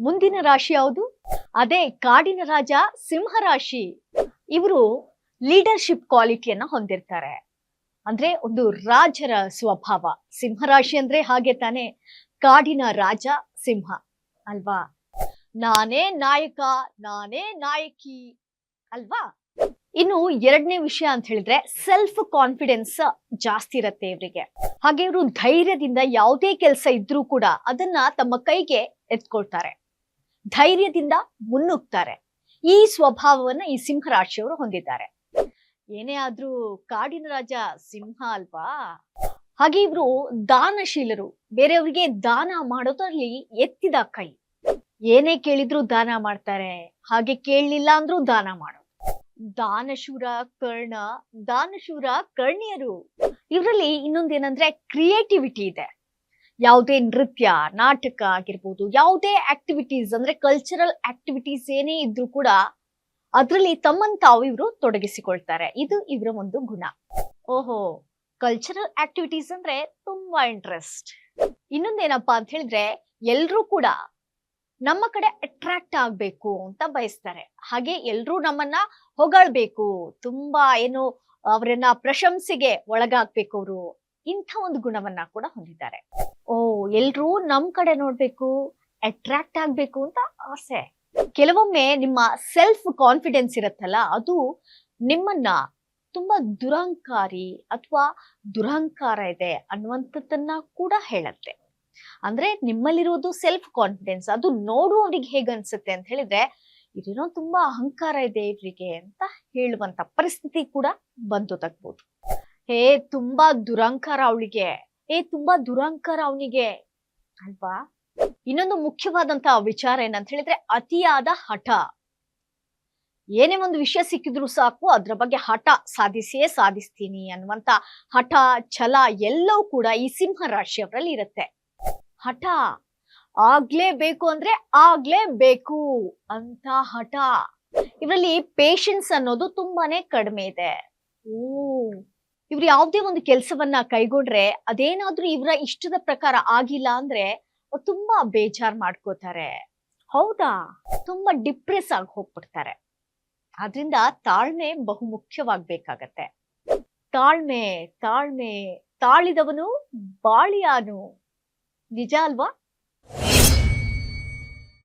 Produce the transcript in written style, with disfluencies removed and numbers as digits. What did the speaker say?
ಮುಂದಿನ ರಾಶಿ ಯಾವುದು? ಅದೇ ಕಾಡಿನ ರಾಜ ಸಿಂಹ ರಾಶಿ. ಇವರು ಲೀಡರ್‌ಶಿಪ್ ಕ್ವಾಲಿಟಿಯನ್ನ ಹೊಂದಿರ್ತಾರೆ. ಅಂದ್ರೆ ಒಂದು ರಾಜರ ಸ್ವಭಾವ. ಸಿಂಹರಾಶಿ ಅಂದ್ರೆ ಹಾಗೆ ತಾನೇ, ಕಾಡಿನ ರಾಜ ಸಿಂಹ ಅಲ್ವಾ? ನಾನೇ ನಾಯಕ, ನಾನೇ ನಾಯಕಿ ಅಲ್ವಾ? ಇನ್ನು ಎರಡನೇ ವಿಷಯ ಅಂತ ಹೇಳಿದ್ರೆ ಸೆಲ್ಫ್ ಕಾನ್ಫಿಡೆನ್ಸ್ ಜಾಸ್ತಿ ಇರತ್ತೆ ಇವರಿಗೆ. ಹಾಗೆ ಇವರು ಧೈರ್ಯದಿಂದ ಯಾವುದೇ ಕೆಲಸ ಇದ್ರೂ ಕೂಡ ಅದನ್ನ ತಮ್ಮ ಕೈಗೆ ಎತ್ಕೊಳ್ತಾರೆ. ಧೈರ್ಯದಿಂದ ಮುನ್ನುಗ್ತಾರೆ. ಈ ಸ್ವಭಾವವನ್ನ ಈ ಸಿಂಹ ರಾಶಿಯವರು ಹೊಂದಿದ್ದಾರೆ. ಏನೇ ಆದ್ರೂ ಕಾಡಿನ ರಾಜ ಸಿಂಹ ಅಲ್ವಾ? ಹಾಗೆ ಇವರು ದಾನಶೀಲರು. ಬೇರೆಯವರಿಗೆ ದಾನ ಮಾಡೋದ್ರಲ್ಲಿ ಎತ್ತಿದ ಕೈ. ಏನೇ ಕೇಳಿದ್ರು ದಾನ ಮಾಡ್ತಾರೆ. ಹಾಗೆ ಕೇಳಲಿಲ್ಲ ಅಂದ್ರೂ ದಾನ ಮಾಡೋದು. ದಾನಶೂರ ಕರ್ಣ, ದಾನಶೂರ ಕರ್ಣಿಯರು. ಇವರಲ್ಲಿ ಇನ್ನೊಂದೇನಂದ್ರೆ ಕ್ರಿಯೇಟಿವಿಟಿ ಇದೆ. ಯಾವುದೇ ನೃತ್ಯ, ನಾಟಕ ಆಗಿರ್ಬೋದು, ಯಾವುದೇ ಆಕ್ಟಿವಿಟೀಸ್ ಅಂದ್ರೆ ಕಲ್ಚರಲ್ ಆಕ್ಟಿವಿಟೀಸ್ ಏನೇ ಇದ್ರೂ ಕೂಡ ಅದರಲ್ಲಿ ತಮ್ಮನ್ನು ತಾವು ಇವರು ತೊಡಗಿಸಿಕೊಳ್ತಾರೆ. ಇದು ಇವರ ಒಂದು ಗುಣ. ಓಹೋ, ಕಲ್ಚರಲ್ ಆಕ್ಟಿವಿಟೀಸ್ ಅಂದ್ರೆ ತುಂಬಾ ಇಂಟ್ರೆಸ್ಟ್. ಇನ್ನೊಂದೇನಪ್ಪಾ ಅಂತ ಹೇಳಿದ್ರೆ ಎಲ್ರೂ ಕೂಡ ನಮ್ಮ ಕಡೆ ಅಟ್ರಾಕ್ಟ್ ಆಗ್ಬೇಕು ಅಂತ ಬಯಸ್ತಾರೆ. ಹಾಗೆ ಎಲ್ರೂ ನಮ್ಮನ್ನ ಹೊಗಳ್ಬೇಕು, ತುಂಬಾ ಏನು ಅವರನ್ನ ಪ್ರಶಂಸೆಗೆ ಒಳಗಾಗ್ಬೇಕು ಅವರು. ಇಂಥ ಒಂದು ಗುಣವನ್ನ ಕೂಡ ಹೊಂದಿದ್ದಾರೆ. ಓ, ಎಲ್ರೂ ನಮ್ ಕಡೆ ನೋಡ್ಬೇಕು, ಅಟ್ರಾಕ್ಟ್ ಆಗ್ಬೇಕು ಅಂತ ಆಸೆ. ಕೆಲವೊಮ್ಮೆ ನಿಮ್ಮ ಸೆಲ್ಫ್ ಕಾನ್ಫಿಡೆನ್ಸ್ ಇರತ್ತಲ್ಲ, ಅದು ನಿಮ್ಮನ್ನ ತುಂಬಾ ದುರಹಂಕಾರಿ ಅಥವಾ ದುರಹಂಕಾರ ಇದೆ ಅನ್ನುವಂಥದ್ದನ್ನ ಕೂಡ ಹೇಳತ್ತೆ. ಅಂದ್ರೆ ನಿಮ್ಮಲ್ಲಿರೋದು ಸೆಲ್ಫ್ ಕಾನ್ಫಿಡೆನ್ಸ್, ಅದು ನೋಡುವವರಿಗೆ ಹೇಗೆ ಅನ್ಸುತ್ತೆ ಅಂತ ಹೇಳಿದ್ರೆ ಇದೇನೋ ತುಂಬಾ ಅಹಂಕಾರ ಇದೆ ಇವರಿಗೆ ಅಂತ ಹೇಳುವಂತ ಪರಿಸ್ಥಿತಿ ಕೂಡ ಬಂದು ತಗ್ಬೋದು. ಹೇ, ತುಂಬಾ ದುರಹಂಕಾರ ಅವಳಿಗೆ, ತುಂಬಾ ದುರಹಂಕಾರ ಅವನಿಗೆ ಅಲ್ವಾ? ಇನ್ನೊಂದು ಮುಖ್ಯವಾದಂತಹ ವಿಚಾರ ಏನಂತ ಹೇಳಿದ್ರೆ ಅತಿಯಾದ ಹಠ. ಏನೇ ಒಂದು ವಿಷಯ ಸಿಕ್ಕಿದ್ರು ಸಾಕು ಅದ್ರ ಬಗ್ಗೆ ಹಠ ಸಾಧಿಸಿಯೇ ಸಾಧಿಸ್ತೀನಿ ಅನ್ನುವಂತ ಹಠ, ಛಲ ಎಲ್ಲವೂ ಕೂಡ ಈ ಸಿಂಹ ರಾಶಿಯವರಲ್ಲಿ ಇರುತ್ತೆ. ಹಠ ಆಗ್ಲೇಬೇಕು ಅಂದ್ರೆ ಆಗ್ಲೇಬೇಕು ಅಂತ ಹಠ. ಇವರಲ್ಲಿ ಪೇಶನ್ಸ್ ಅನ್ನೋದು ತುಂಬಾನೇ ಕಡಿಮೆ ಇದೆ. ಇವ್ರು ಯಾವುದೇ ಒಂದು ಕೆಲಸವನ್ನ ಕೈಗೊಂಡ್ರೆ ಅದೇನಾದ್ರೂ ಇವರ ಇಷ್ಟದ ಪ್ರಕಾರ ಆಗಿಲ್ಲ ಅಂದ್ರೆ ತುಂಬಾ ಬೇಜಾರ್ ಮಾಡ್ಕೋತಾರೆ. ಹೌದಾ, ತುಂಬಾ ಡಿಪ್ರೆಸ್ ಆಗಿ ಹೋಗ್ಬಿಡ್ತಾರೆ. ಆದ್ರಿಂದ ತಾಳ್ಮೆ ಬಹು ಮುಖ್ಯವಾಗ್ಬೇಕಾಗತ್ತೆ. ತಾಳ್ಮೆ ತಾಳ್ಮೆ ತಾಳಿದವನು ಬಾಳಿಯಾನು. ನಿಜ ಅಲ್ವಾ?